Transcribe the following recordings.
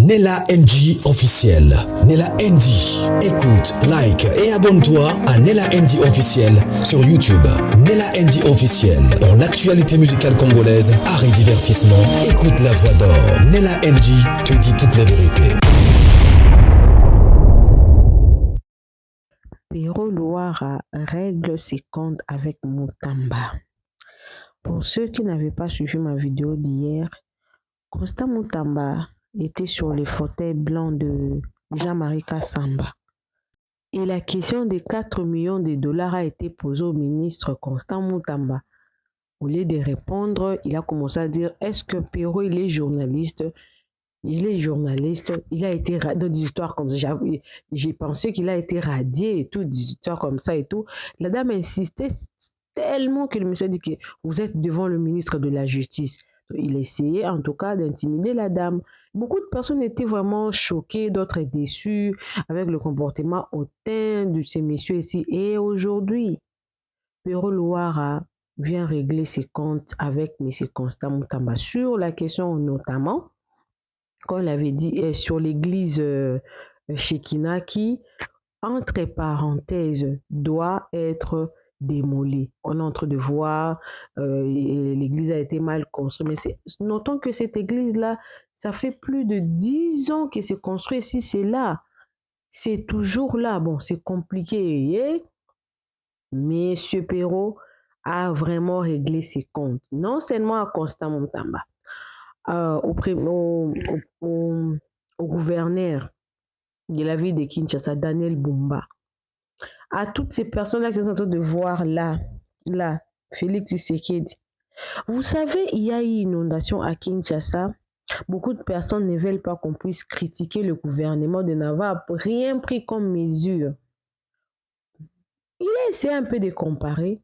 Nella NG officiel. Nella NG. Écoute, like et abonne-toi à Nella NG officiel sur YouTube. Nella NG officiel. Pour l'actualité musicale congolaise, art et divertissement, écoute la voix d'or. Nella NG te dit toute la vérité. Pero Luara règle ses comptes avec Mutamba. Pour ceux qui n'avaient pas suivi ma vidéo d'hier, Constant Mutamba était sur les fauteuils blancs de Jean-Marie Kassamba. Et la question des 4 millions de dollars a été posée au ministre Constant Mutamba. Au lieu de répondre, il a commencé à dire, est-ce que Pero, il est journaliste? Il est journaliste, il a été dans des histoires comme ça. J'ai pensé qu'il a été radié et tout, des histoires comme ça et tout. La dame insistait tellement que le monsieur a dit que vous êtes devant le ministre de la Justice. Il essayait en tout cas d'intimider la dame. Beaucoup de personnes étaient vraiment choquées, d'autres déçues avec le comportement hautain de ces messieurs ici. Et aujourd'hui, Pero Luara vient régler ses comptes avec M. Constant Mutamba sur la question notamment, comme on l'avait dit, sur l'église Shekina qui, entre parenthèses, doit être démolie. On est en train de voir, l'église a été mal construite. Mais notons que cette église-là, ça fait plus de 10 ans que c'est construit. Si c'est là, c'est toujours là. Bon, c'est compliqué. Mais M. Pero a vraiment réglé ses comptes. Non seulement à Constant Mutamba, au gouverneur de la ville de Kinshasa, Daniel Bumba, à toutes ces personnes-là qui sont en train de voir là, Félix Tshisekedi. Vous savez, il y a eu une inondation à Kinshasa. Beaucoup de personnes ne veulent pas qu'on puisse critiquer le gouvernement de n'avoir rien pris comme mesure. Il a essayé un peu de comparer.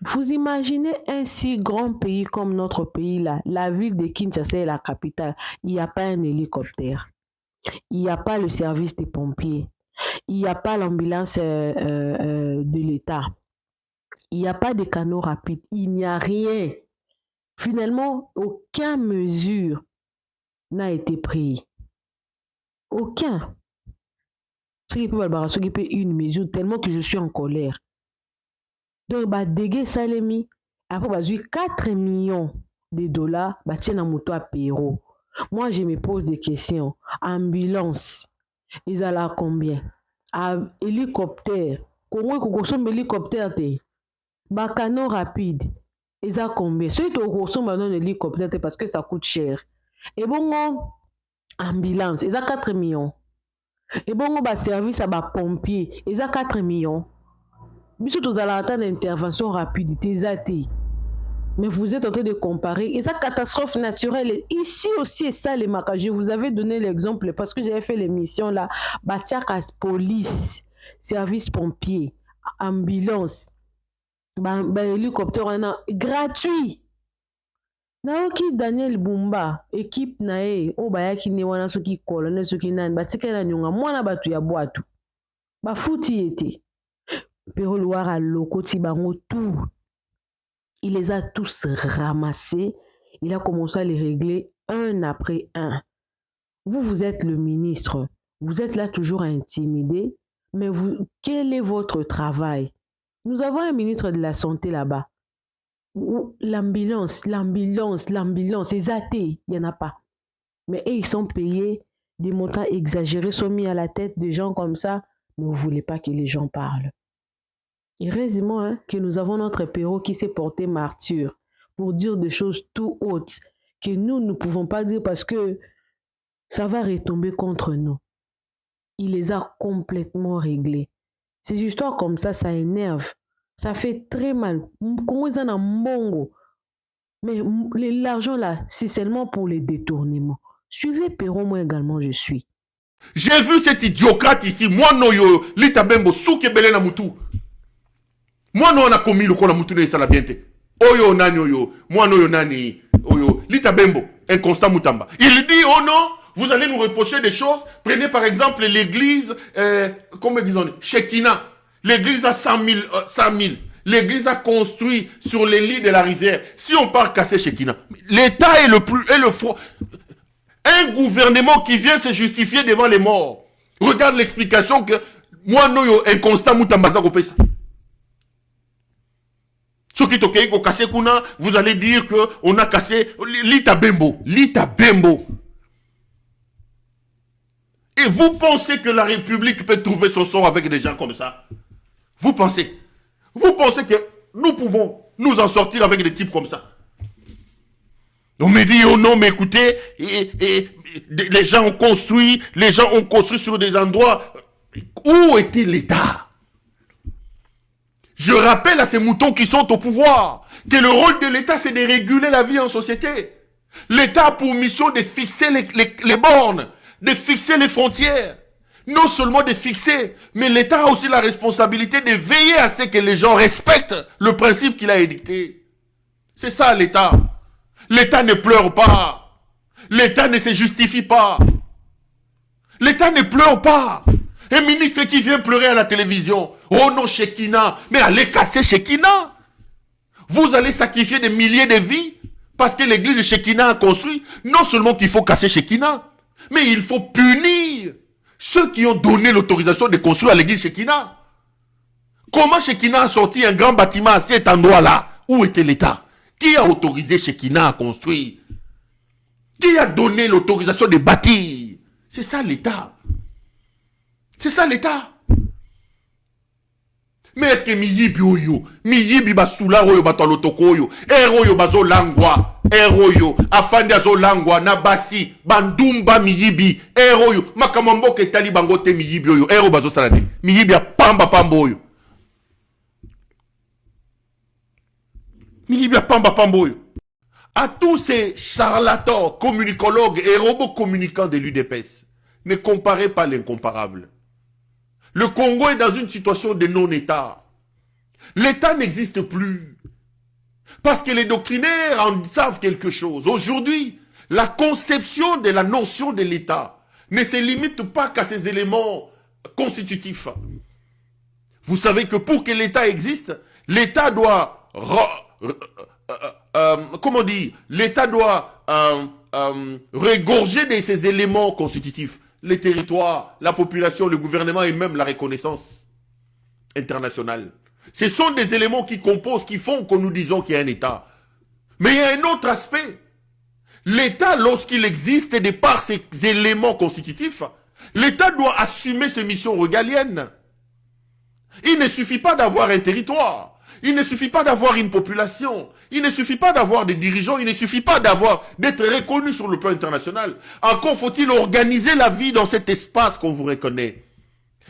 Vous imaginez un si grand pays comme notre pays là, la ville de Kinshasa est la capitale, il n'y a pas un hélicoptère, il n'y a pas le service des pompiers, il n'y a pas l'ambulance de l'État, il n'y a pas de canaux rapides, il n'y a rien. Finalement, aucune mesure n'a été prise. Aucun. Ce qui peut une mesure tellement que je suis en colère. Donc, Dégué Salemi, après, 4 millions de dollars, tiens à moto à Pero. Moi, je me pose des questions. Ambulance, ils allaient à combien? Hélicoptère, comment ils consomment hélicoptère? Canon rapide, ils allaient combien? Ceux qui consomment un hélicoptère parce que ça coûte cher. Et bon, ambulance, ils allaient 4 millions. Et bon, service à pompier, ils allaient 4 millions. Bisous, vous allez attendre une intervention rapidité, mais vous êtes en train de comparer. Et ça, catastrophe naturelle. Ici aussi, ça, les macas. Je vous avais donné l'exemple parce que j'avais fait l'émission là. Batiakas, police, service pompier, ambulance, hélicoptère, gratuit. Naoki Daniel Bumba, équipe nae, bayaki ne wana soki colonel soki nan, batika na nyonga, mwana batu ya boatu. Fouti été. Pero Luara Lokoti bango tout. Il les a tous ramassés. Il a commencé à les régler un après un. Vous êtes le ministre. Vous êtes là toujours à intimider. Mais quel est votre travail? Nous avons un ministre de la Santé là-bas. L'ambulance, les athées, il n'y en a pas. Mais ils sont payés, des montants exagérés sont mis à la tête de gens comme ça. Mais vous ne voulez pas que les gens parlent. Heureusement que nous avons notre Pero qui s'est porté martyr pour dire des choses tout hautes que nous ne pouvons pas dire parce que ça va retomber contre nous. Il les a complètement réglés. Ces histoires comme ça énerve. Ça fait très mal. Comment ils en ont mongo? Mais l'argent là, c'est seulement pour les détournements. Suivez Pero, moi également je suis. J'ai vu cet idiocrate ici. Moi noyo, lita bembo, souke bele na mutu. Moi non on a commis le kona mutu de salabiente. Oyo nani oyo, moi noyo nani oyo, lita bembo, un Constant Mutamba. Il dit oh non, vous allez nous reprocher des choses. Prenez par exemple l'église, comment disons, Shekina. L'église a 100 000. L'église a construit sur les lits de la rivière. Si on part casser Shekina, l'État est le faux. un gouvernement qui vient se justifier devant les morts. Regarde l'explication que moi, non, inconstant, moutambaza kopesa. Ceux qui ont cassé Kuna, vous allez dire qu'on a cassé Lita Bembo. Lita Bembo. Et vous pensez que la République peut trouver son sort avec des gens comme ça? Vous pensez que nous pouvons nous en sortir avec des types comme ça? On me dit, oh non, mais écoutez, les gens ont construit sur des endroits. Où était l'État? Je rappelle à ces moutons qui sont au pouvoir que le rôle de l'État, c'est de réguler la vie en société. L'État a pour mission de fixer les bornes, de fixer les frontières. Non seulement de fixer, mais l'État a aussi la responsabilité de veiller à ce que les gens respectent le principe qu'il a édicté. C'est ça l'État. L'État ne pleure pas. L'État ne se justifie pas. L'État ne pleure pas. Un ministre qui vient pleurer à la télévision. Oh non, Shekina. Mais allez casser Shekina. Vous allez sacrifier des milliers de vies parce que l'église de Shekina a construit. Non seulement qu'il faut casser Shekina, mais il faut punir ceux qui ont donné l'autorisation de construire à l'église Shekina. Comment Shekina a sorti un grand bâtiment à cet endroit-là? Où était l'État? Qui a autorisé Shekina à construire? Qui a donné l'autorisation de bâtir? C'est ça l'État. C'est ça l'État. Mais est-ce que miyibi oyo, miyibi basula oyo batolotoko oyo, oyo bazo langwa, oyo afandi azo langwa na basi, bandumba miyibi, oyo makamambo ke tali bango te miyibi oyo, bazo salade, miyibi a pamba oyo. Miyibi a pamba oyo. À tous ces charlatans, communicologues et robots communicants de l'UDPS, ne comparez pas l'incomparable. Le Congo est dans une situation de non-État. L'État n'existe plus. Parce que les doctrinaires en savent quelque chose. Aujourd'hui, la conception de la notion de l'État ne se limite pas qu'à ces éléments constitutifs. Vous savez que pour que l'État existe, l'État doit... l'État doit regorger de ces éléments constitutifs. Les territoires, la population, le gouvernement et même la reconnaissance internationale. Ce sont des éléments qui composent, qui font que nous disons qu'il y a un État. Mais il y a un autre aspect. L'État, lorsqu'il existe, de par ces éléments constitutifs, l'État doit assumer ses missions régaliennes. Il ne suffit pas d'avoir un territoire. Il ne suffit pas d'avoir une population. Il ne suffit pas d'avoir des dirigeants. Il ne suffit pas d'être reconnu sur le plan international. Encore faut-il organiser la vie dans cet espace qu'on vous reconnaît.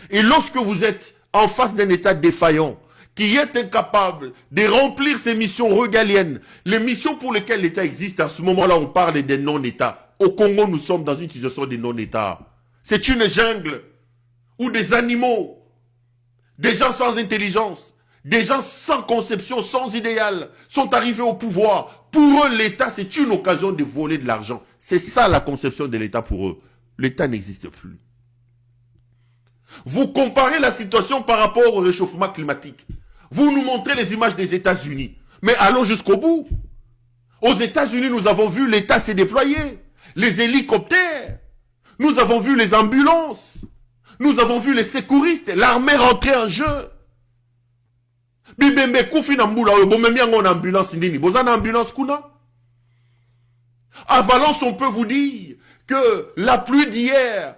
Et lorsque vous êtes en face d'un État défaillant, qui est incapable de remplir ses missions régaliennes, les missions pour lesquelles l'État existe, à ce moment-là, on parle des non-États. Au Congo, nous sommes dans une situation de non-État. C'est une jungle où des animaux, des gens sans intelligence, des gens sans conception, sans idéal, sont arrivés au pouvoir. Pour eux, l'État, c'est une occasion de voler de l'argent. C'est ça la conception de l'État pour eux. L'État n'existe plus. Vous comparez la situation par rapport au réchauffement climatique. Vous nous montrez les images des États-Unis. Mais allons jusqu'au bout. Aux États-Unis, nous avons vu l'État se déployer. Les hélicoptères. Nous avons vu les ambulances. Nous avons vu les secouristes. L'armée rentrer en jeu. Bibembe koufi na mbula oyo bomemi yango na ambulance ndini boza na ambulance kuna. À Valence, on peut vous dire que la pluie d'hier,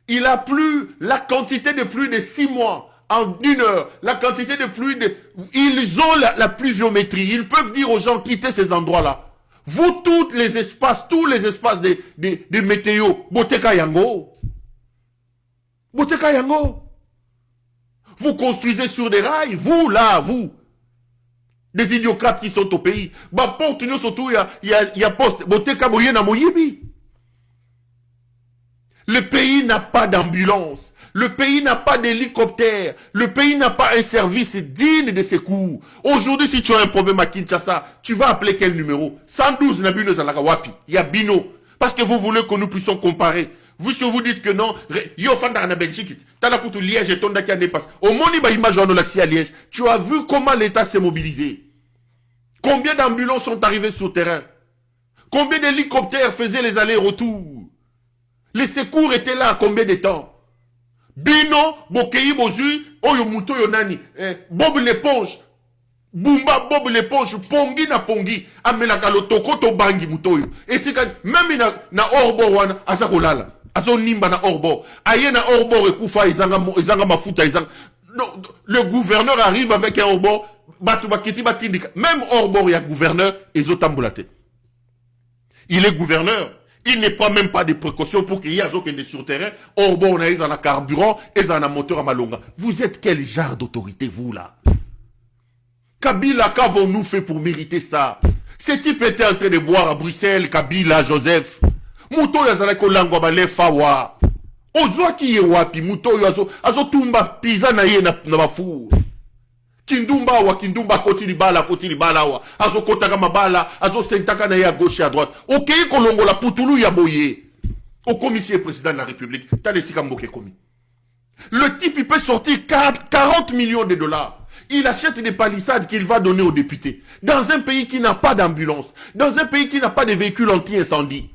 il a plu la quantité de pluie de 6 mois en 1 heure, la quantité de pluie de... Ils ont la pluviométrie, ils peuvent dire aux gens quitter ces endroits-là. Vous, tous les espaces de météo, Boteka Yango. Boteka Yango. Vous construisez sur des rails, vous là, vous. Des idiocrates qui sont au pays. Bah, porte nous surtout, il y a poste. Boteka Boyena Moyibi. Le pays n'a pas d'ambulance. Le pays n'a pas d'hélicoptère. Le pays n'a pas un service digne de secours. Aujourd'hui, si tu as un problème à Kinshasa, tu vas appeler quel numéro? 112 Nabino Zalakawapi. Il y a Bino. Parce que vous voulez que nous puissions comparer. Puisque vous dites que non, yo fanda na Belgique, t'as coutu Liège et ton daka n'est pas. Au moni ba image en l'accès à Liège, tu as vu comment l'État s'est mobilisé. Combien d'ambulances sont arrivées sur le terrain? Combien d'hélicoptères faisaient les allers-retours? Les secours étaient là à combien de temps? Bino, Bokei Bozu, Oyo Muto Yonani, Bob l'éponge, Bumba Bob l'éponge, Pongi na Pongi, Amelaka Lotoko to Bangi Mutoyo. Et c'est quand même na Orbo wana, Azakolala, Azon Nimba na Orbo, Aye na Orbo Rekufa, Izanga Mafuta, Izanga. Non, le gouverneur arrive avec un Orbo, même Orbo, il y a gouverneur, et Zotamboulate. Il est gouverneur. Il ne prend même pas de précautions pour qu'il y ait des sur terrain. Or, bon, on a un carburant et un moteur à Malonga. Vous êtes quel genre d'autorité, vous, là? Kabila, qu'avons-nous fait pour mériter ça? Ce type était en train de boire à Bruxelles, Kabila, Joseph. Mouto yazala ko langwa ba lefawa. Ozwa ki ye wapi, Mouto azo tumba pizza na ye na bafu. Kindumba wa Kindumba koti libala wa azo kotaka mabala azo sentaka na ya gauche à droite ok kolongo la putulu ya boye au commissaire président de la République t'as les sikamboke commis le type il peut sortir 40 millions de dollars il achète des palissades qu'il va donner aux députés dans un pays qui n'a pas d'ambulance dans un pays qui n'a pas de véhicules anti-incendie.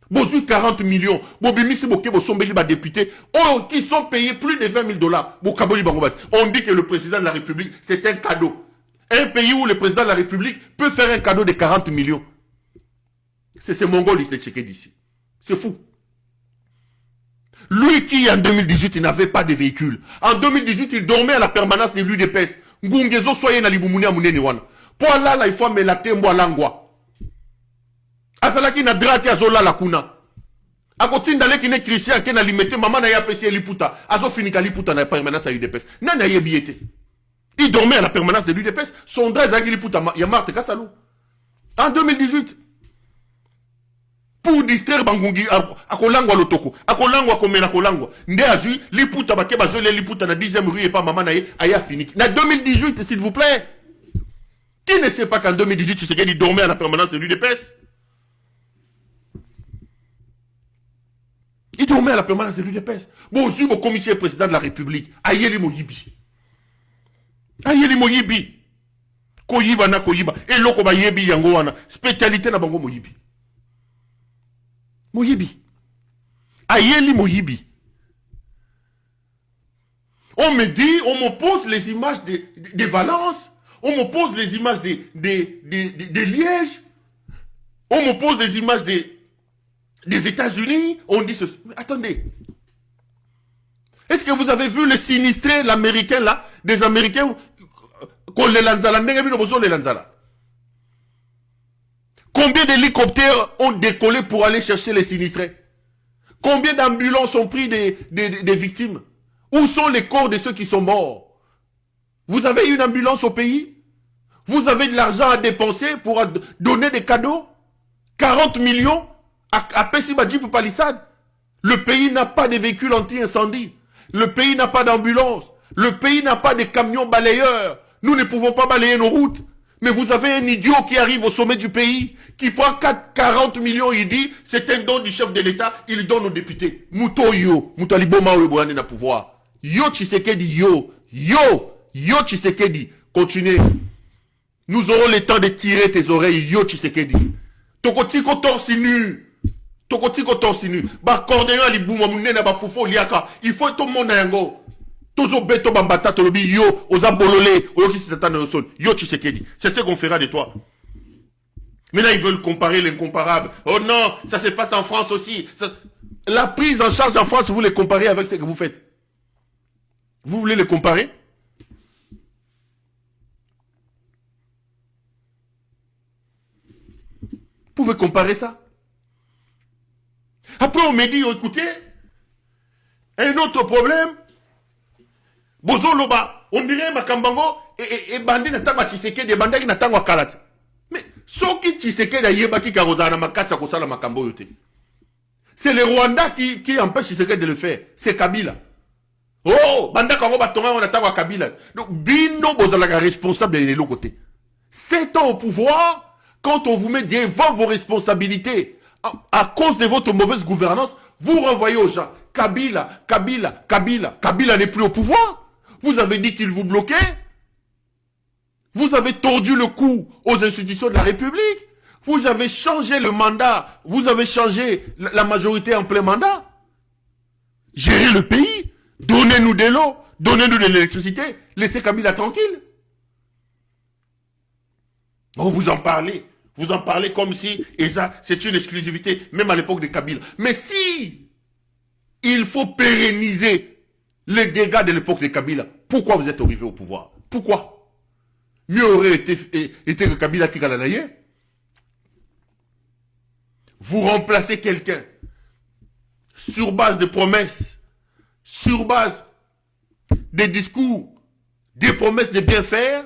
Bozu 40 millions. Bobimisi Bokebo Sombeli ba député. Oh, qui sont payés plus de 20 000 dollars. On dit que le président de la République, c'est un cadeau. Un pays où le président de la République peut faire un cadeau de 40 millions. C'est ce mongol qui s'est d'ici. C'est fou. Lui qui, en 2018, il n'avait pas de véhicule. En 2018, il dormait à la permanence de l'UDPS. Ngungezo soye na libumuni amunene wana. Pour là, il faut me la tembo langwa. Azalaki na drati azola la kuna. Akotinda leki ne Christian ke na limete maman na ya pesi liputa. Azo finika liputa na permanence à l'UDPS. Nana yebiete. Il dormait à la permanence de l'UDPS. Son dresse a liputa ya Marthe Kassalou. En 2018. Pour distraire Bangungi akolangwa lotoko. Akolangwa komena kolangwa. Nde azui liputa bake bazole liputa na 10e rue et pas maman na ye aya finiki. Na 2018 s'il vous plaît. Qui ne sait pas qu'en 2018 tu sais qu'il dormait à la permanence de l'UDPS? Il dormait à la permanence de l'UDPS. Bon, je suis au commissaire président de la République. Ayeli Moyibi. Ayeli Moyibi. Koyiba na koyiba. Et loko ba yebi yango wana. Spécialité na bango Moyibi. Moyibi. Ayeli Moyibi. On me dit, on me pose les images de Valence. On me pose les images de Liège. On me pose les images des États-Unis, on dit ceci. Mais attendez. Est-ce que vous avez vu le sinistré, l'américain là, des Américains, qu'on les lanzala, les lanzala. Combien d'hélicoptères ont décollé pour aller chercher les sinistrés? Combien d'ambulances ont pris des victimes? Où sont les corps de ceux qui sont morts? Vous avez une ambulance au pays? Vous avez de l'argent à dépenser pour donner des cadeaux? 40 millions à Pessiba Jeep Palissade. Le pays n'a pas de véhicules anti-incendie. Le pays n'a pas d'ambulance. Le pays n'a pas de camions balayeurs. Nous ne pouvons pas balayer nos routes. Mais vous avez un idiot qui arrive au sommet du pays, qui prend 40 millions, il dit, c'est un don du chef de l'État, il donne aux députés. Mouto yo, Moutaliboma Weboane na pouvoir. Yo Tshisekedi, yo Tshisekedi, continuez. Nous aurons le temps de tirer tes oreilles, yo Tshisekedi. Tokotiko torsinu. Tokotiko torsinu. Ba cordéon ali bouma munena ba fufo liaka. Il faut tout le monde yango. Tozo beto bambata tolobi yo oza bololé oyo ki sitata na sol. Yo Tshisekedi. C'est ce qu'on fera de toi. Mais là ils veulent comparer l'incomparable. Oh non, ça se passe en France aussi. La prise en charge en France, vous les comparez avec ce que vous faites. Vous voulez les comparer? Vous pouvez comparer ça? Après, on me dit, écoutez, un autre problème, Bozo Loba, on dirait Makambango, et Bandi Natanga Tshisekedi, et Bandi Natanga Kalat. Mais, ce qui Tshisekedi a yébaki Karozana Makasa Kosala Makambo yote. C'est le Rwanda qui empêche Tshisekedi de le faire. C'est Kabila. Oh, Banda Kango Batonga, on attend Kabila. Donc, Bino Bozalaga responsable de l'autre côté. 7 ans au pouvoir, quand on vous met devant vos responsabilités, à cause de votre mauvaise gouvernance, vous renvoyez aux gens. Kabila n'est plus au pouvoir. Vous avez dit qu'il vous bloquait. Vous avez tordu le cou aux institutions de la République. Vous avez changé le mandat. Vous avez changé la majorité en plein mandat. Gérez le pays. Donnez-nous de l'eau. Donnez-nous de l'électricité. Laissez Kabila tranquille. Oh, vous en parlez. Vous en parlez comme si c'est une exclusivité, même à l'époque de Kabila. Mais si il faut pérenniser les dégâts de l'époque de Kabila, pourquoi vous êtes arrivé au pouvoir? Pourquoi? Mieux aurait été que Kabila Tigalalaye. Vous remplacez quelqu'un sur base de promesses, sur base des discours, des promesses de bien faire.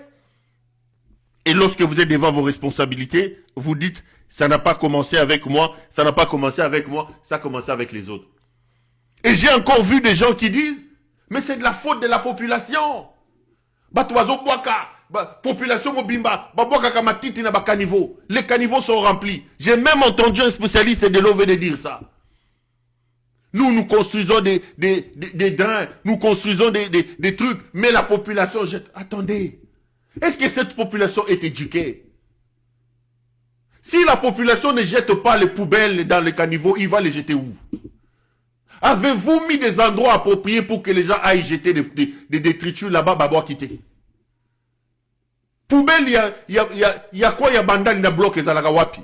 Et lorsque vous êtes devant vos responsabilités, vous dites, ça n'a pas commencé avec moi, ça n'a pas commencé avec moi, ça a commencé avec les autres. Et j'ai encore vu des gens qui disent, mais c'est de la faute de la population. Population mobimba, les caniveaux sont remplis. J'ai même entendu un spécialiste de l'OVD dire ça. Nous construisons des drains, nous construisons des trucs, mais la population jette. Attendez. Est-ce que cette population est éduquée? Si la population ne jette pas les poubelles dans les caniveaux, il va les jeter où? Avez-vous mis des endroits appropriés pour que les gens aillent jeter des détritus là-bas, Babo quitter? Poubelle, il y a quoi? Il y a bandal, il y a bloc, il y a wapi.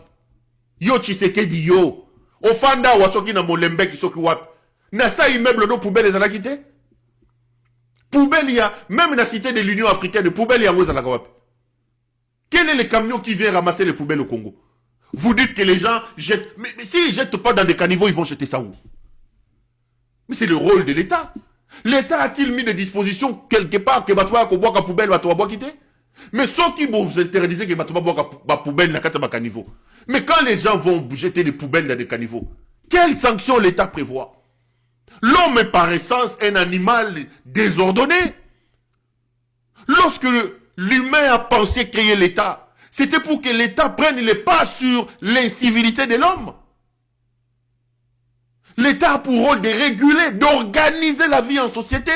Yo Tshisekedi yo. Ofanda wasoki na molembe qui soki wapi. Na sa immeuble no poubelle, il y a quitté? Poubelle, il y a, même dans la cité de l'Union africaine, de poubelle, il y a où? Quel est le camion qui vient ramasser les poubelles au Congo? Vous dites que les gens jettent, mais s'ils ne jettent pas dans des caniveaux, ils vont jeter ça où? Mais c'est le rôle de l'État. L'État a-t-il mis des dispositions quelque part que Batoua Koboa ka poubelle, Batoua Boa quitter? Mais ceux qui vont vous interdire que Batoua Boa ka poubelle dans le caniveau. Mais quand les gens vont jeter des poubelles dans des caniveaux, quelles sanctions l'État prévoit? L'homme est par essence un animal désordonné. Lorsque l'humain a pensé créer l'État, c'était pour que l'État prenne les pas sur l'incivilité de l'homme. L'État a pour rôle de réguler, d'organiser la vie en société.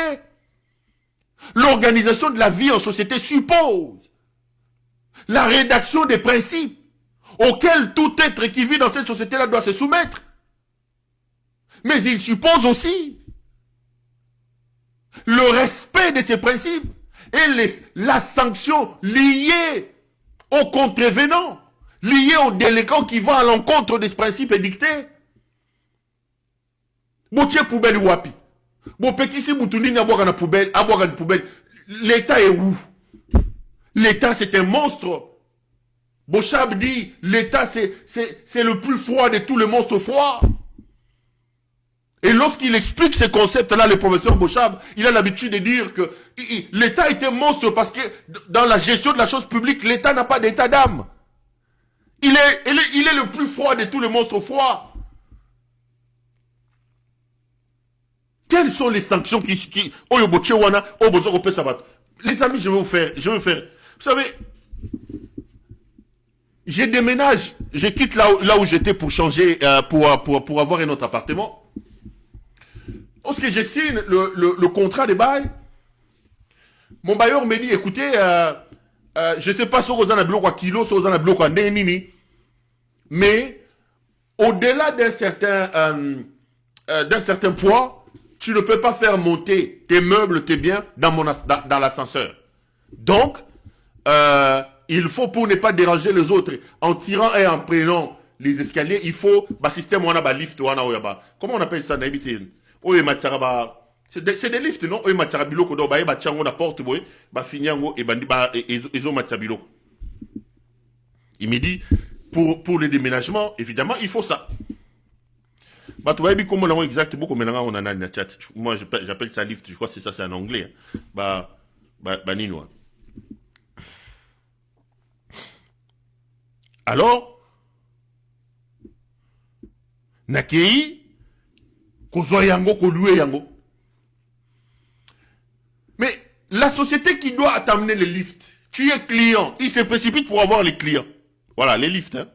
L'organisation de la vie en société suppose la rédaction des principes auxquels tout être qui vit dans cette société-là doit se soumettre. Mais il suppose aussi le respect de ces principes et la sanction liée aux contrevenants, liée aux délinquants qui vont à l'encontre des principes édictés. Boutier poubelle wapi. Bon pekisi moutouni na boire na poubelle, à boire une poubelle. L'État est où? L'État c'est un monstre. Bochab dit, l'État c'est le plus froid de tous les monstres froids. Et lorsqu'il explique ces concepts-là, le professeur Bochab, il a l'habitude de dire que l'État est un monstre parce que dans la gestion de la chose publique, l'État n'a pas d'état d'âme. Il est le plus froid de tous les monstres froids. Quelles sont les sanctions qui les amis, je vais vous faire. Vous savez, je déménage, je quitte là où j'étais pour changer, pour avoir un autre appartement. Lorsque je signe le contrat de bail, mon bailleur me dit, écoutez, je ne sais pas si vous avez un bloc à kilo, si vous avez un bloc à nini, mais au-delà d'un certain poids, tu ne peux pas faire monter tes meubles, tes biens dans l'ascenseur. Donc, il faut, pour ne pas déranger les autres, en tirant et en prenant les escaliers, il faut, système, lift, comment on appelle ça, c'est des lifts, non? Il me dit, pour le déménagement, évidemment, il faut ça. Moi, j'appelle ça lift, je crois que c'est ça, c'est en anglais. Alors, Nakei, mais la société qui doit t'amener les lifts, tu es client, il se précipite pour avoir les clients. Voilà, les lifts. Hein.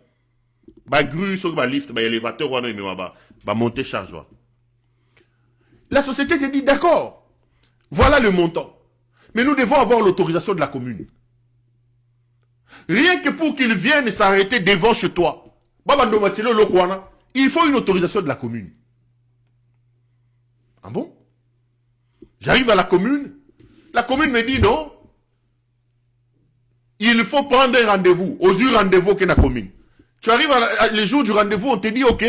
Grue, lift, élévateur, monter charge. La société te dit, d'accord, voilà le montant. Mais nous devons avoir l'autorisation de la commune. Rien que pour qu'ils viennent s'arrêter devant chez toi. Il faut une autorisation de la commune. Ah bon? J'arrive à la commune me dit non. Il faut prendre un rendez-vous. Aux rendez-vous que la commune. Tu arrives les jours du rendez-vous, on te dit ok,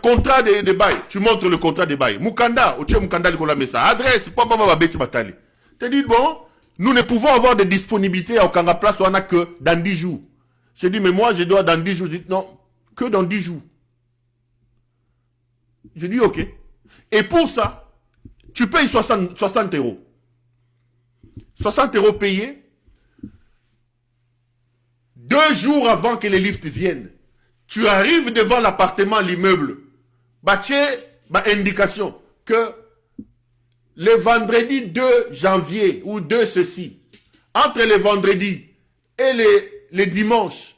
contrat de bail. Tu montres le contrat de bail. Mukanda, adresse, tu dis bon, nous ne pouvons avoir de disponibilité à Okanga Place on a que dans 10 jours. Je dis mais moi je dois dans 10 jours. Je dis non, que dans 10 jours. Je dis ok. Et pour ça, tu payes 60 euros. 60 euros payés 2 jours avant que les lifts viennent. Tu arrives devant l'appartement, l'immeuble. Indication que le vendredi 2 janvier ou 2 ceci, entre les vendredis et les dimanches,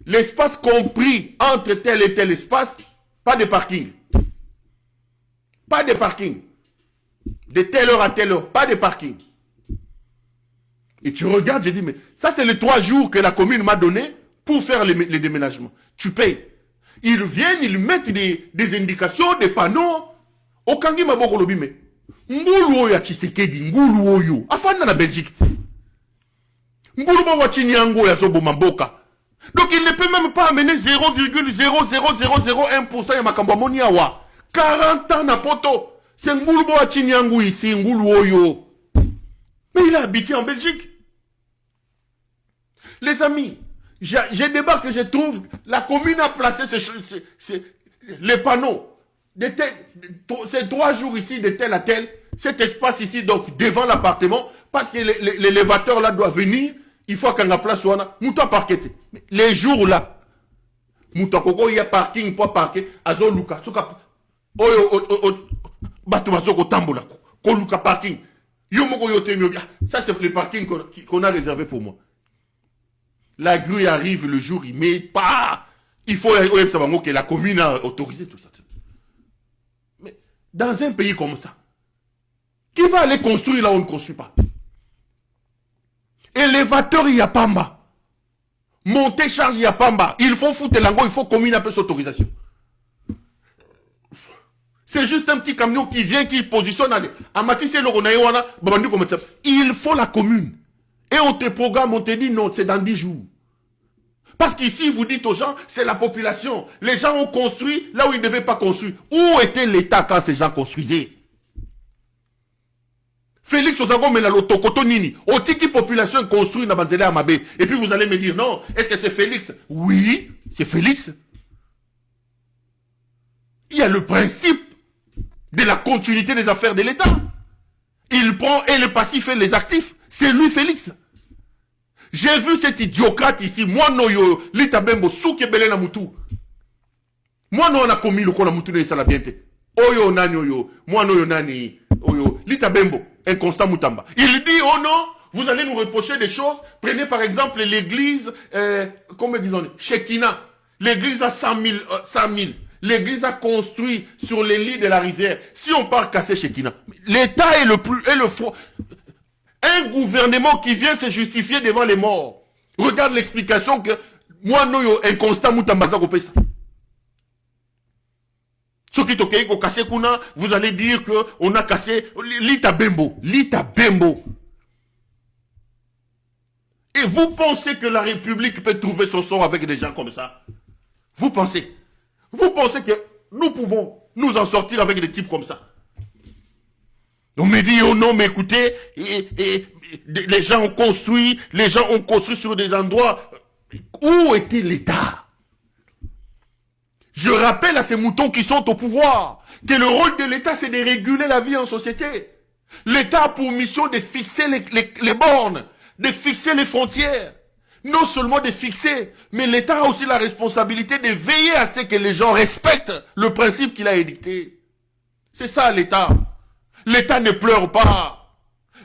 l'espace compris entre tel et tel espace, pas de parking. Pas de parking. De telle heure à telle heure, pas de parking. Et tu regardes, je dis, mais ça c'est les 3 jours que la commune m'a donné pour faire les déménagements. Tu payes. Ils viennent, ils mettent des indications, des panneaux. Okangi maboko lobi me. Ngulu oyo ya Tshisekedi, ngulu oyo. Afana na Belgique. Ngulu ba wachinyango ya zobo mamboka. Donc il ne peut même pas amener 0,00001% ya makambo moni awa. 40 ans na poto. C'est ngulu ba wachinyango ici, ngulu oyo. Mais il a habité en Belgique. Les amis, j'ai débarqué, je trouve, la commune a placé les panneaux. Ces 3 jours ici, de tel à tel, cet espace ici, donc devant l'appartement, parce que l'élévateur là doit venir, il faut qu'on a place, mouta parquet. Les jours là, mouta koko, il y a parking pour parquer, azo luka, bato bazoko tambola, ko luka parking. Ça c'est le parking qu'on a réservé pour moi. La grue arrive le jour, il met pas. Il faut que la commune a autorisé tout ça. Mais dans un pays comme ça, qui va aller construire là où on ne construit pas? Élévateur, il y a pas bas. Montée charge, il y a pas bas. Il faut foutre l'ango, il faut commune un peu cette autorisation. C'est juste un petit camion qui vient, qui positionne. Il faut la commune. Et on te programme, on te dit non, c'est dans 10 jours. Parce qu'ici, vous dites aux gens, c'est la population. Les gens ont construit là où ils ne devaient pas construire. Où était l'État quand ces gens construisaient? Félix Ozago Menalo Tokoto Nini. Otiki population construit dans Banzele Amabé. Et puis vous allez me dire, non, est-ce que c'est Félix? Oui, c'est Félix. Il y a le principe de la continuité des affaires de l'État. Il prend et le passif et les actifs. C'est lui, Félix. J'ai vu cet idiocrate ici. Moi, no yo, Lita Bembo, souke bele na mutu. Moi, no, on a commis le kona mutu de salabiente. Oyo, nani, oyo. Moi, no, yo, nani, oyo. Lita Bembo, inconstant mutamba. Il dit, oh non, vous allez nous reprocher des choses. Prenez par exemple l'église, comment disons-nous, Shekina. L'église a 100 000. L'église a construit sur les lits de la rivière. Si on part casser Shekina, l'État est le fond. Un gouvernement qui vient se justifier devant les morts. Regarde l'explication que moi, no, inconstant mutambaza ko pesa. Vous allez dire que on a cassé Lita Bembo. Lita Bembo. Et vous pensez que la République peut trouver son sort avec des gens comme ça? Vous pensez que nous pouvons nous en sortir avec des types comme ça? On me dit, oh non, mais écoutez, les gens ont construit sur des endroits. Où était l'État? Je rappelle à ces moutons qui sont au pouvoir que le rôle de l'État, c'est de réguler la vie en société. L'État a pour mission de fixer les bornes, de fixer les frontières. Non seulement de fixer, mais l'État a aussi la responsabilité de veiller à ce que les gens respectent le principe qu'il a édicté. C'est ça l'État. L'État ne pleure pas.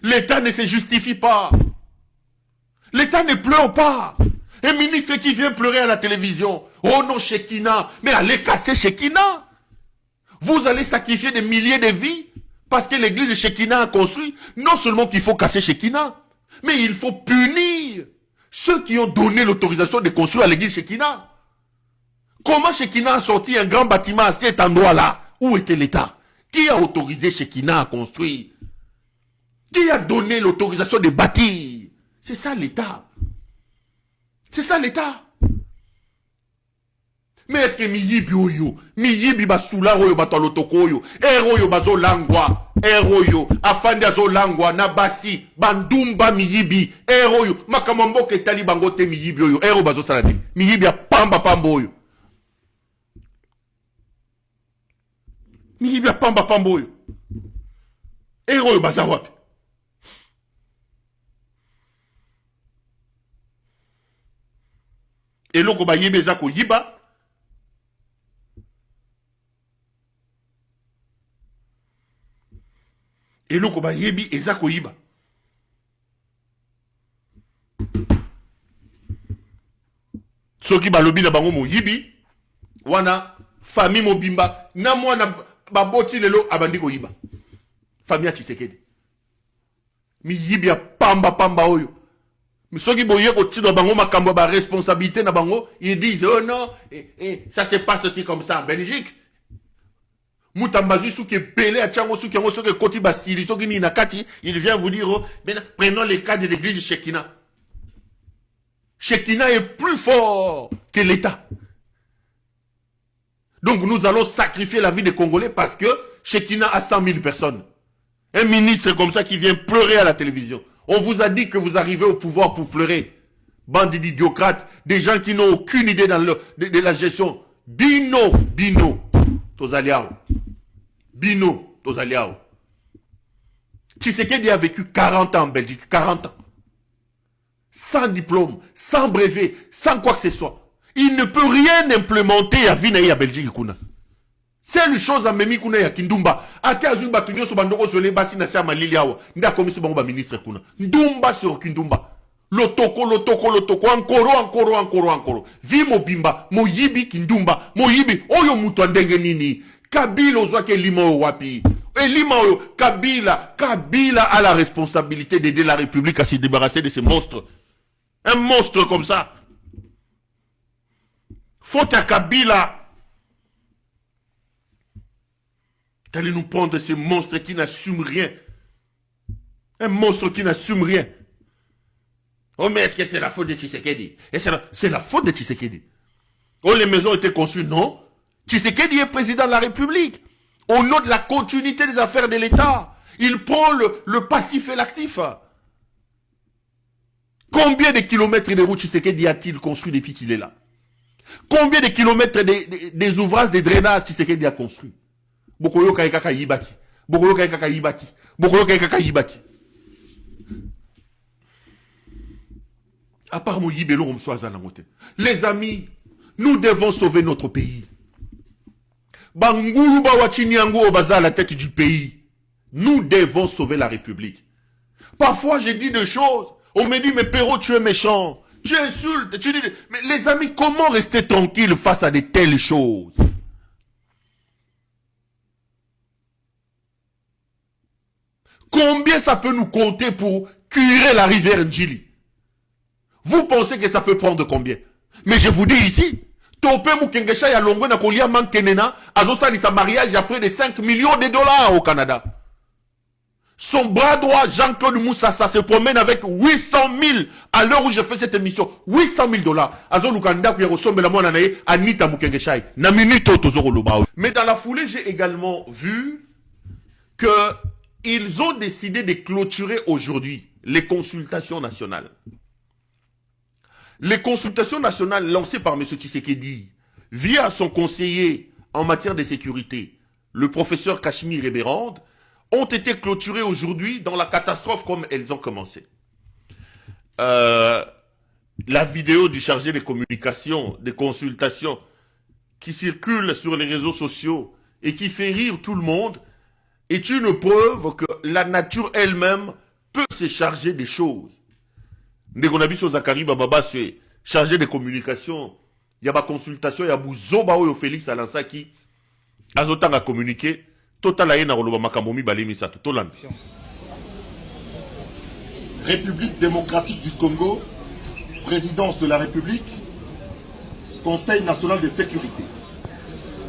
L'État ne se justifie pas. L'État ne pleure pas. Un ministre qui vient pleurer à la télévision. Oh non, Shekina. Mais allez casser Shekina. Vous allez sacrifier des milliers de vies parce que l'église de Shekina a construit. Non seulement qu'il faut casser Shekina, mais il faut punir Ceux qui ont donné l'autorisation de construire l'église Shekina. Comment Shekina a sorti un grand bâtiment à cet endroit-là? Où était l'État? Qui a autorisé Shekina à construire? Qui a donné l'autorisation de bâtir? C'est ça l'État. C'est ça l'État. Mais est-ce que miyibi oyo, miyibi basula oyo batolotoko oyo, eroyo bazolangwa, eroyo, afandi azolangwa, nabasi, bandumba miyibi, eroyo, makamambo ketali bangote miyibi oyo, ero bazosaladi, miyibi ya pamba pamba oyo. Miyibi ya pamba pamba oyo. Eroyo bazawapi. Eloko ba yibi ezako yiba. Eloko ba yebi ezako yiba. Soki ba lobi na bango mo yibi, wana famille mobimba, na mwana baboti lelo abandi ko yiba. Famille ya Tshisekedi. Mi yibi ya pamba pamba oyo. Mais ceux qui boyent au titre de bango makambo ba responsabilité na bango, ils disent oh non, ça se passe aussi comme ça en Belgique. Moutambazu souki belé à Tchango souki yango souki koti basili souki ni nakati, il vient vous dire oh, prenons les cas de l'église de Shekina. Shekina est plus fort que l'État. Donc nous allons sacrifier la vie des Congolais parce que Shekina a 100 000 personnes. Un ministre comme ça qui vient pleurer à la télévision. On vous a dit que vous arrivez au pouvoir pour pleurer. Bande d'idiocrates, des gens qui n'ont aucune idée de la gestion. Bino, Tozaliao. Bino, Tozaliao. Tshisekedi a vécu 40 ans en Belgique, 40 ans. Sans diplôme, sans brevet, sans quoi que ce soit. Il ne peut rien implémenter à Vinaï à Belgique. C'est une chose à Memi Kuna ya Kindumba. Ate azul batunyo so bandoko so le basi na sia malili awa. Nda komisi bango ba ministre kuna. Ndumba sur Kindumba. Lotoko, encore. Vi mobimba, moyibi Kindumba, moyibi, oyo mutu andenge nini. Kabila ozwake lima o wapi. Lima oyo, Kabila a la responsabilité d'aider la République à se débarrasser de ces monstres. Un monstre comme ça. Faut à Kabila. D'aller nous prendre ces monstres qui n'assument rien. Un monstre qui n'assume rien. Oh mais est-ce que c'est la faute de Tshisekedi? C'est la faute de Tshisekedi. Oh les maisons ont été construites, non. Tshisekedi est président de la République. Au nom de la continuité des affaires de l'État. Il prend le passif et l'actif. Combien de kilomètres de routes Tshisekedi a-t-il construit depuis qu'il est là? Combien de kilomètres des ouvrages de drainage Tshisekedi a construit? Bokoyo kaka yibaki. À part mon yibelo comme soit les amis, nous devons sauver notre pays. Bangulu bawachiniango obaza à la tête du pays. Nous devons sauver la République. Parfois j'ai dit des choses. On me dit mais Perrault tu es méchant. Tu insultes. Tu dis... Mais les amis, comment rester tranquille face à de telles choses? Combien ça peut nous compter pour curer la rivière Ndjili? Vous pensez que ça peut prendre combien? Mais je vous dis ici, Topé Mukengesha ya Longo na Kolia Mankenena, Azosani sa mariage a près de 5 millions de dollars au Canada. Son bras droit, Jean-Claude Moussassa, se promène avec 800 000 à l'heure où je fais cette émission. 800 000 dollars. Azo Lukanda qui ressemble la moine anaye, Anita Mukengesha. Na minute Tozoro Loba. Mais dans la foulée, j'ai également vu que ils ont décidé de clôturer aujourd'hui les consultations nationales. Les consultations nationales lancées par M. Tshisekedi via son conseiller en matière de sécurité, le professeur Cachemire Ebérande, ont été clôturées aujourd'hui dans la catastrophe comme elles ont commencé. La vidéo du chargé de communication, des consultations qui circule sur les réseaux sociaux et qui fait rire tout le monde est une preuve que la nature elle-même peut se charger des choses. Ndegonabiso Zakari Bababa se chargé de communication. Il y a ma consultation, il y a Bouzoba ou Félix Alansaki. Azotanga communiqué. Total aïna roloba makamomi balemi sato. Tolan. République démocratique du Congo, Présidence de la République, Conseil national de sécurité.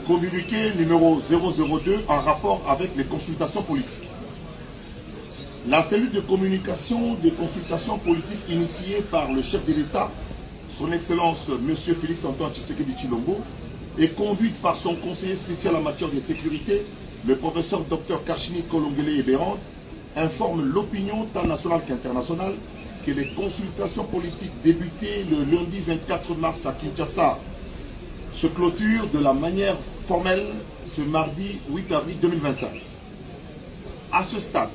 Communiqué numéro 002 en rapport avec les consultations politiques. La cellule de communication des consultations politiques initiée par le chef de l'État, son Excellence M. Félix Antoine Tshisekedi Tshilombo, est conduite par son conseiller spécial en matière de sécurité, le professeur Dr Kachini Kolongele Eberand, informe l'opinion tant nationale qu'internationale que les consultations politiques débutées le lundi 24 mars à Kinshasa se clôturent de la manière formelle ce mardi 8 avril 2025. À ce stade,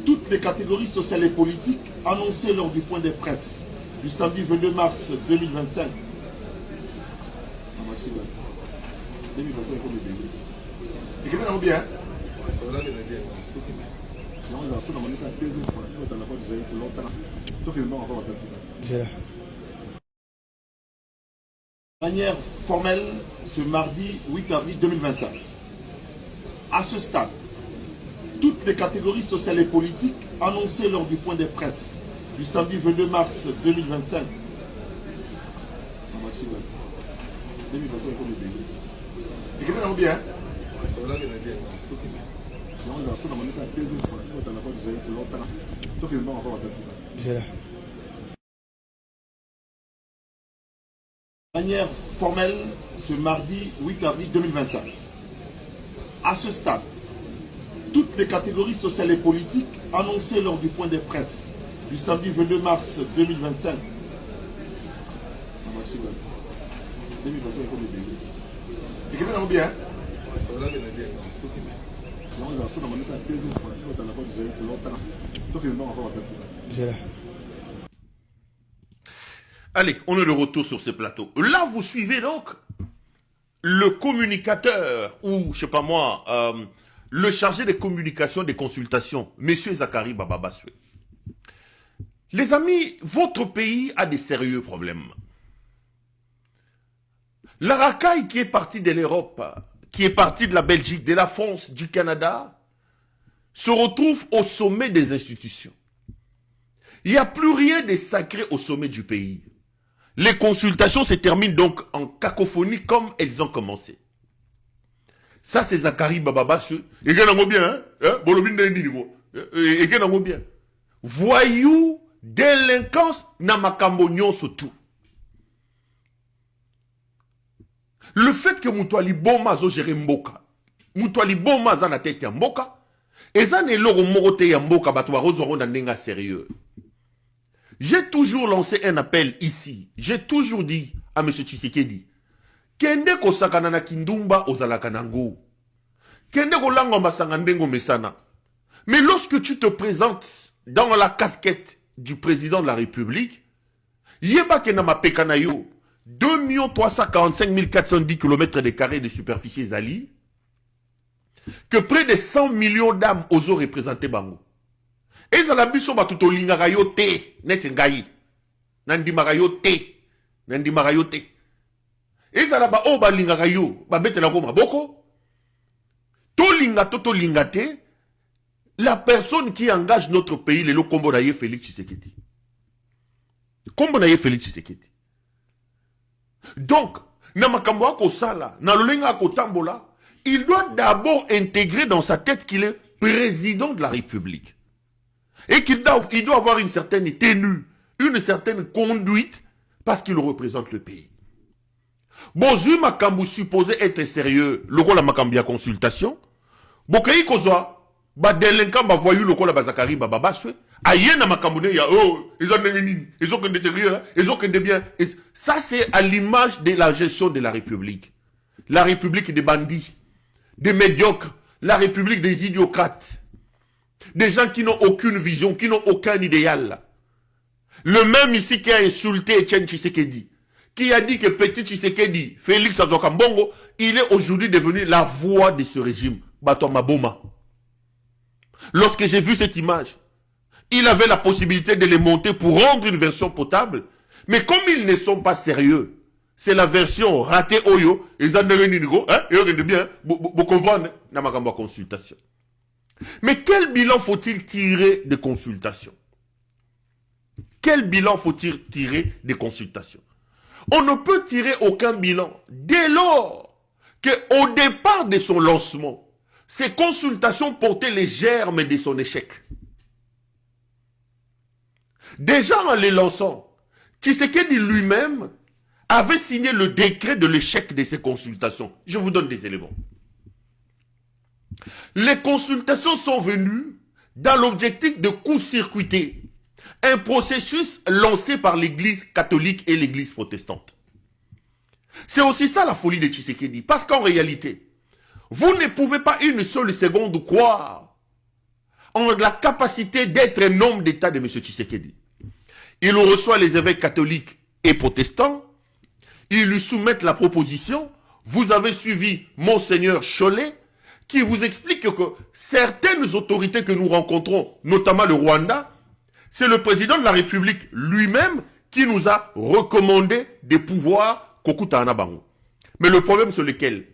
toutes les catégories sociales et politiques annoncées lors du point de presse du samedi 22 mars 2025 bien. De manière formelle ce mardi 8 avril 2025. À ce stade, toutes les catégories sociales et politiques annoncées lors du point de presse du samedi 22 mars 2025 bien. De manière formelle ce mardi 8 avril 2025. À ce stade, toutes les catégories sociales et politiques annoncées lors du point de presse du samedi 22 mars 2025 bien. Allez, on est de retour sur ce plateau. Là, vous suivez donc le communicateur, ou je sais pas moi, le chargé de communication des consultations, Monsieur Zakari Bababaswe. Les amis, votre pays a des sérieux problèmes. La racaille qui est partie de l'Europe, qui est partie de la Belgique, de la France, du Canada, se retrouve au sommet des institutions. Il n'y a plus rien de sacré au sommet du pays. Les consultations se terminent donc en cacophonie comme elles ont commencé. Ça, c'est Zakari Bababaswe. Et bien, bien. Voyou, délinquance, namakambo nyonso tout. Le fait que Moutouali Boma zo géré Mboka, Moutouali Boma za na tête ya Mboka, et ça n'est l'oro morote ya Mboka batwa rozoro na nenga sérieux. J'ai toujours lancé un appel ici. J'ai toujours dit à M. Tshisekedi, Kende ko sakana na kindumba ozalaka nango. Kende ko lango masangandengo mesana. Mais lorsque tu te présentes dans la casquette du président de la République, yeba ke na mapekana yo, 2 345 410 km² de superficie Zali, que près de 100 millions d'âmes aux eaux représentées Bango. Et ça la biso batuto lingaka yo te, net ngai. Nandimaka yo te, nandimaka yo te. Et ça la ba o ba lingaka yo, ba bete la goma boko. To linga to linga te, la personne qui engage notre pays, le kombo na ye Félix Tshisekedi. Kombo na ye Félix Tshisekedi. Donc, Namakamboa Kosala, Nalolenga Kotambola, il doit d'abord intégrer dans sa tête qu'il est président de la République. Et qu'il doit avoir une certaine tenue, une certaine conduite, parce qu'il représente le pays. Bozu Makambu supposé être sérieux, le rôle de Makambia consultation, Bokaï Kozoa, ba délinquant ba voyou le rôle de Zakari Bababaswe, Ayena Makambune, ya oh, ils ont que des sérieux, ils ont que des biens. Ça, c'est à l'image de la gestion de la République. La République des bandits, des médiocres, la République des idiocrates, des gens qui n'ont aucune vision, qui n'ont aucun idéal. Le même ici qui a insulté Etienne Tshisekedi, qui a dit que petit Tshisekedi, Félix Azokambongo, il est aujourd'hui devenu la voix de ce régime, Bato Maboma. Lorsque j'ai vu cette image, il avait la possibilité de les monter pour rendre une version potable. Mais comme ils ne sont pas sérieux, c'est la version ratée Oyo, ils ont devenu nigo, hein, et regardez bien, vous comprenez, n'a pas de consultation. Mais quel bilan faut-il tirer de consultation? Quel bilan faut-il tirer des consultations? On ne peut tirer aucun bilan dès lors qu'au départ de son lancement, ces consultations portaient les germes de son échec. Déjà en les lançant, Tshisekedi lui-même avait signé le décret de l'échec de ces consultations. Je vous donne des éléments. Les consultations sont venues dans l'objectif de court-circuiter un processus lancé par l'Église catholique et l'Église protestante. C'est aussi ça la folie de Tshisekedi. Parce qu'en réalité, vous ne pouvez pas une seule seconde croire en la capacité d'être un homme d'État de M. Tshisekedi. Il reçoit les évêques catholiques et protestants. Ils lui soumettent la proposition. Vous avez suivi Monseigneur Cholet qui vous explique que certaines autorités que nous rencontrons, notamment le Rwanda, c'est le président de la République lui-même qui nous a recommandé des pouvoirs Kokuta Anabango. Mais le problème c'est lequel?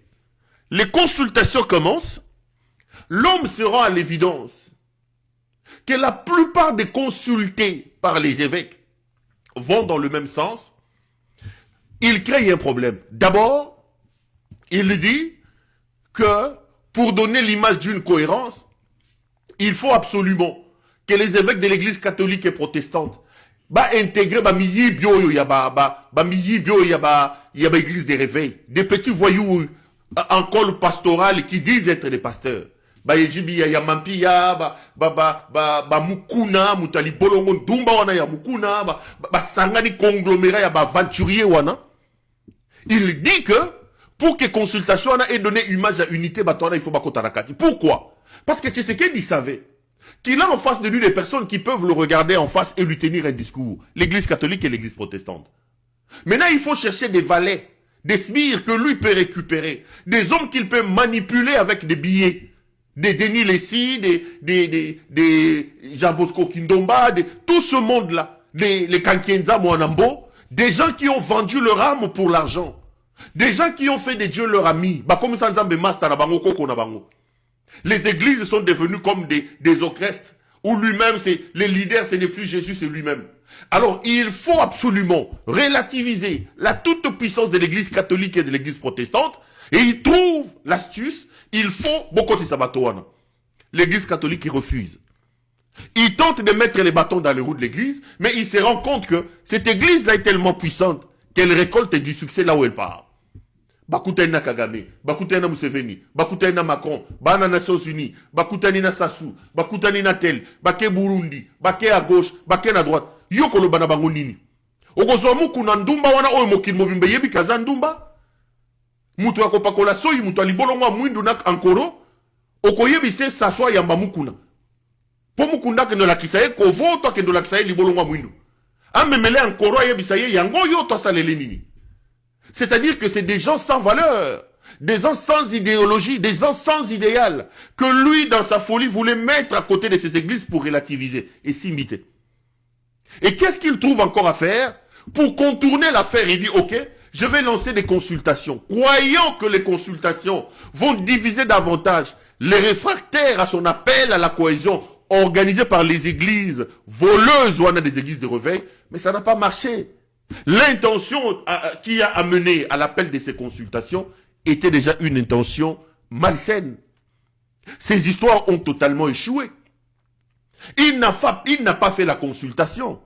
Les consultations commencent, l'homme se rend à l'évidence que la plupart des consultés par les évêques vont dans le même sens. Il crée un problème. D'abord, il dit que pour donner l'image d'une cohérence, il faut absolument que les évêques de l'église catholique et protestante intégrer église des réveils, des petits voyous en col pastoral qui disent être des pasteurs. Mukuna, mutali bolongo dumba wana ya mukuna, sangani conglomérat ya aventurier wana. Il dit que pour que consultation ait donné image à unité, il faut bakotarakati. Pourquoi? Parce que Tshisekedi savait qu'il a en face de lui des personnes qui peuvent le regarder en face et lui tenir un discours. L'église catholique et l'église protestante. Maintenant, il faut chercher des valets, des sbires que lui peut récupérer, des hommes qu'il peut manipuler avec des billets, des Denis Lessi, des Jean-Bosco Kindomba, tout ce monde-là, les Kankienza Mwanambo, des gens qui ont vendu leur âme pour l'argent, des gens qui ont fait des dieux leurs amis, comme Sanzambe Master na bango koko na bango. Les églises sont devenues comme des orchestres où lui-même, les leaders, ce n'est plus Jésus, c'est lui-même. Alors, il faut absolument relativiser la toute-puissance de l'église catholique et de l'église protestante. Et il trouve l'astuce, il faut beaucoup de sabatoana. L'église catholique, il refuse. Il tente de mettre les bâtons dans les roues de l'église, mais il se rend compte que cette église-là est tellement puissante qu'elle récolte du succès là où elle part. Bakutana Kagame, Bakutana Museveni, Bakutana Macron, Bana Nations Unies, Bakutana Sassou, Bakutana Tel, Baké Burundi, Baké à gauche, Baké à droite. Yokolo bana bango nini. Okozomu kuna ndumba wana oyo mokili mobimbe yebi kaza ndumba. Mutu akopakola soyi mutu alibolongwa mwindu nak ankoro. Okoyebi se saswa yamba mukuna. Po mukunda kendo la kisaye kovo to kendo la kisaye libolongwa mwindu. Amemele ankoro yebi saye yango yo to salele nini. C'est-à-dire que c'est des gens sans valeur, des gens sans idéologie, des gens sans idéal, que lui, dans sa folie, voulait mettre à côté de ces églises pour relativiser et s'imiter. Et qu'est-ce qu'il trouve encore à faire? Pour contourner l'affaire, il dit, ok, je vais lancer des consultations. Croyant que les consultations vont diviser davantage les réfractaires à son appel à la cohésion organisé par les églises voleuses ou des églises de réveil, mais ça n'a pas marché. L'intention qui a amené à l'appel de ces consultations était déjà une intention malsaine. Ces histoires ont totalement échoué. Il n'a pas fait la consultation.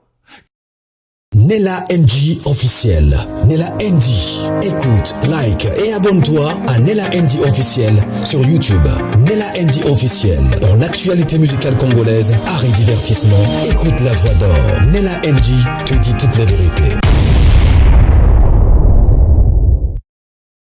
Nella NG officiel. Nella NG. Écoute, like et abonne-toi à Nella NG officiel sur YouTube. Nella NG officiel. Pour l'actualité musicale congolaise, art et divertissement, écoute la voix d'or. Nella NG te dit toutes les vérités.